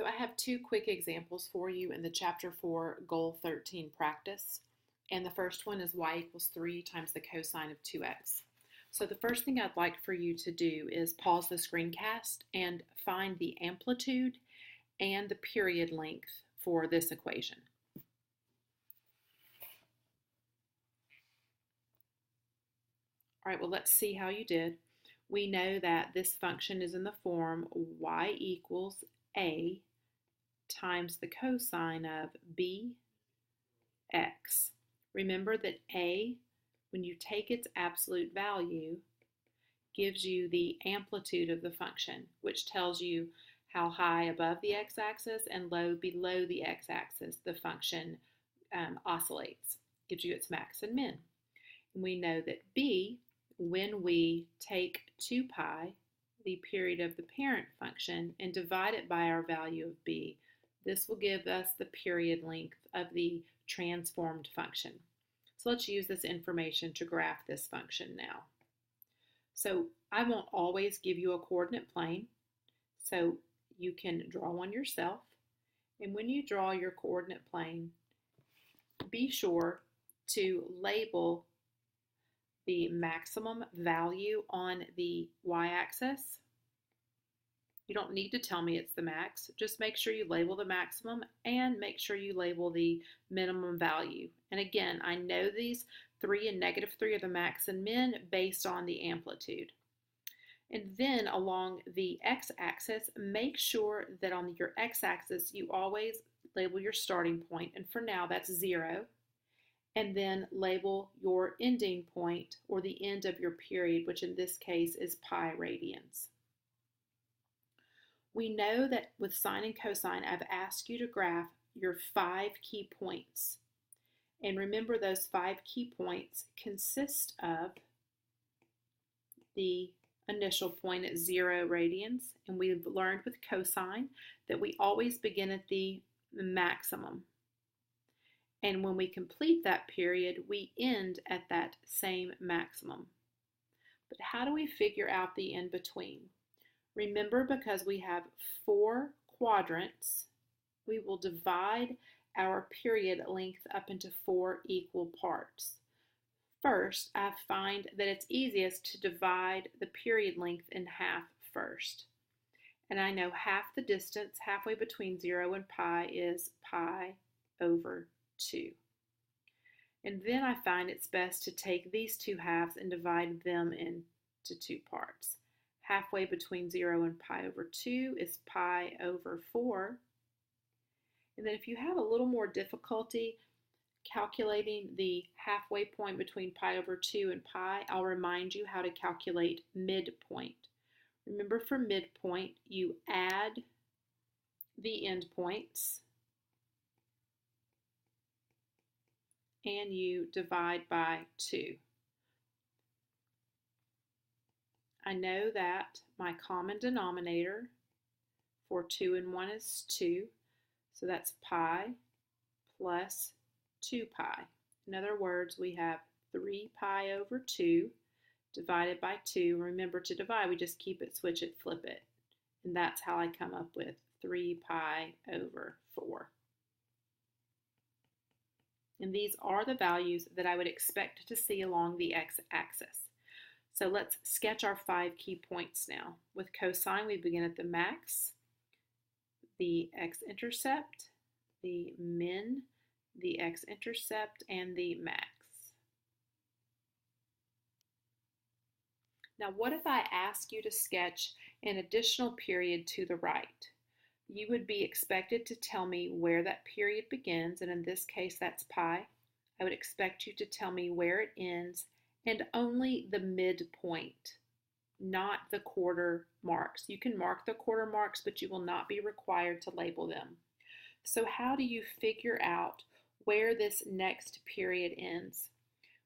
So I have two quick examples for you in the Chapter 4 Goal 13 practice. And the first one is y equals 3 times the cosine of 2x. So the first thing I'd like for you to do is pause the screencast and find the amplitude and the period length for this equation. All right, well, let's see how you did. We know that this function is in the form y equals a times the cosine of bx. Remember that a, when you take its absolute value, gives you the amplitude of the function, which tells you how high above the x-axis and low below the x-axis the function oscillates. Gives you its max and min. And we know that b, when we take 2 pi, the period of the parent function, and divide it by our value of b, this will give us the period length of the transformed function. So let's use this information to graph this function now. So I won't always give you a coordinate plane, so you can draw one yourself. And when you draw your coordinate plane, be sure to label the maximum value on the y-axis. You don't need to tell me it's the max. Just make sure you label the maximum and make sure you label the minimum value. And again, I know these 3 and -3 are the max and min based on the amplitude. And then along the x-axis, make sure that on your x-axis you always label your starting point. And for now, that's 0. And then label your ending point, or the end of your period, which in this case is pi radians. We know that with sine and cosine, I've asked you to graph your 5 key points. And remember, those 5 key points consist of the initial point at 0 radians. And we've learned with cosine that we always begin at the maximum. And when we complete that period, we end at that same maximum. But how do we figure out the in-between? Remember, because we have 4 quadrants, we will divide our period length up into 4 equal parts. First, I find that it's easiest to divide the period length in half first. And I know half the distance, halfway between 0 and pi, is pi over 2. And then I find it's best to take these 2 halves and divide them into 2 parts. Halfway between 0 and pi over 2 is pi over 4. And then if you have a little more difficulty calculating the halfway point between pi over 2 and pi, I'll remind you how to calculate midpoint. Remember, for midpoint, you add the endpoints and you divide by 2. I know that my common denominator for 2 and 1 is 2, so that's pi plus 2 pi. In other words, we have 3 pi over 2 divided by 2. Remember, to divide, we just keep it, switch it, flip it. And that's how I come up with 3 pi over 4. And these are the values that I would expect to see along the x-axis. So let's sketch our 5 key points now. With cosine, we begin at the max, the x-intercept, the min, the x-intercept, and the max. Now, what if I ask you to sketch an additional period to the right? You would be expected to tell me where that period begins, and in this case, that's pi. I would expect you to tell me where it ends, and only the midpoint, not the quarter marks. You can mark the quarter marks, but you will not be required to label them. So how do you figure out where this next period ends?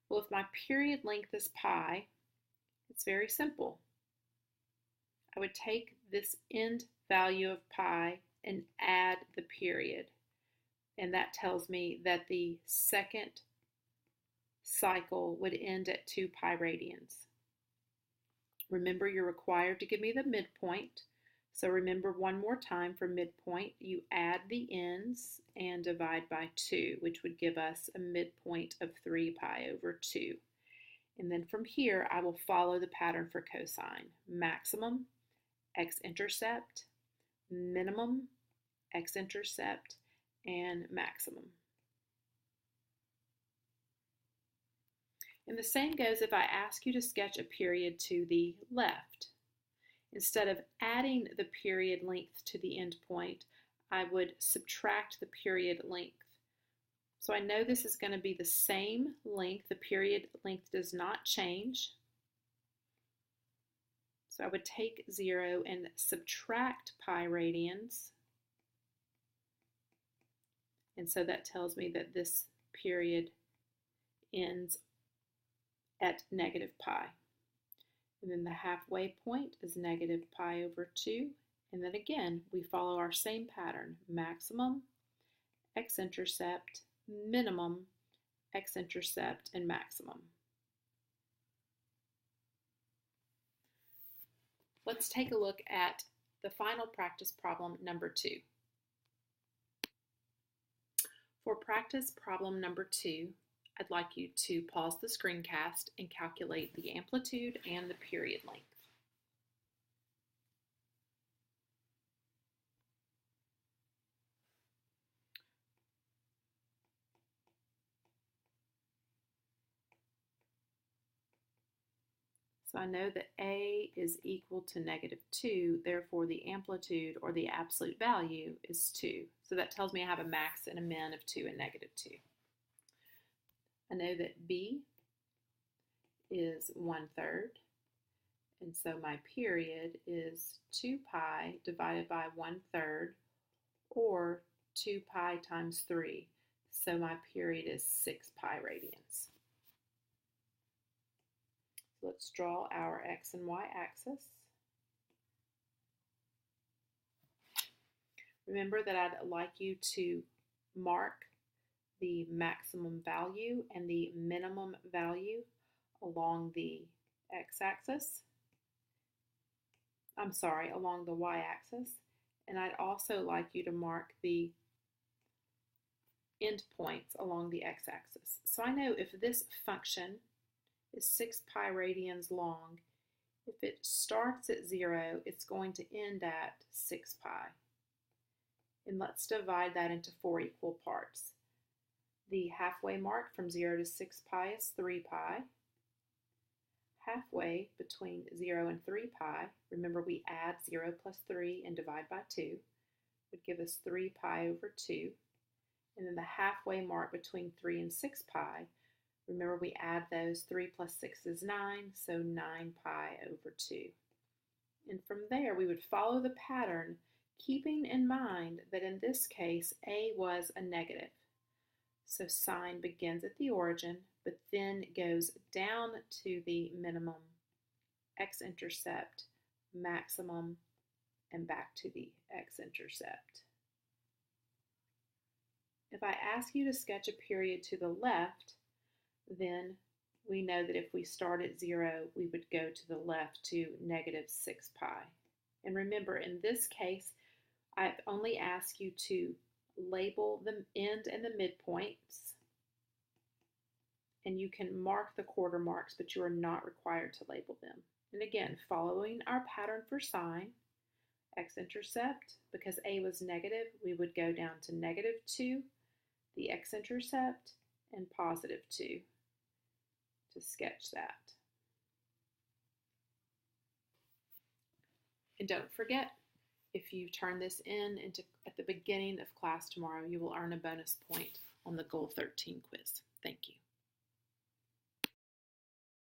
Well, if my period length is pi, it's very simple. I would take this end value of pi and add the period. And that tells me that the second cycle would end at 2 pi radians. Remember, you're required to give me the midpoint. So remember one more time for midpoint, you add the ends and divide by 2, which would give us a midpoint of 3 pi over 2. And then from here, I will follow the pattern for cosine. Maximum, x-intercept, minimum, x-intercept, and maximum. And the same goes if I ask you to sketch a period to the left. Instead of adding the period length to the end point, I would subtract the period length. So I know this is going to be the same length. The period length does not change. So I would take 0 and subtract pi radians. And so that tells me that this period ends at negative pi. And then the halfway point is negative pi over 2. And then again, we follow our same pattern. Maximum, x-intercept, minimum, x-intercept, and maximum. Let's take a look at the final practice problem number 2. For practice problem number 2, I'd like you to pause the screencast and calculate the amplitude and the period length. So I know that A is equal to negative 2, therefore the amplitude or the absolute value is 2. So that tells me I have a max and a min of 2 and negative 2. I know that B is 1/3, and so my period is 2 pi divided by 1/3, or 2 pi times 3. So my period is 6 pi radians. Let's draw our x and y axis. Remember that I'd like you to mark the maximum value and the minimum value along the x-axis. Along the y-axis. And I'd also like you to mark the endpoints along the x-axis. So I know if this function is 6 pi radians long, if it starts at 0, it's going to end at 6 pi. And let's divide that into 4 equal parts. The halfway mark from 0 to 6 pi is 3 pi. Halfway between 0 and 3 pi, remember we add 0 plus 3 and divide by 2, would give us 3 pi over 2. And then the halfway mark between 3 and 6 pi, remember we add those, 3 plus 6 is 9, so 9 pi over 2. And from there we would follow the pattern, keeping in mind that in this case A was a negative. So sine begins at the origin, but then goes down to the minimum, x-intercept, maximum, and back to the x-intercept. If I ask you to sketch a period to the left, then we know that if we start at 0, we would go to the left to negative 6 pi. And remember, in this case, I've only asked you to label the end and the midpoints, and you can mark the quarter marks, but you are not required to label them. And again, following our pattern for sine, x-intercept, because A was negative, we would go down to negative 2, the x-intercept, and positive 2 to sketch that. And don't forget, if you turn this in at the beginning of class tomorrow, you will earn a bonus point on the Goal 13 quiz. Thank you.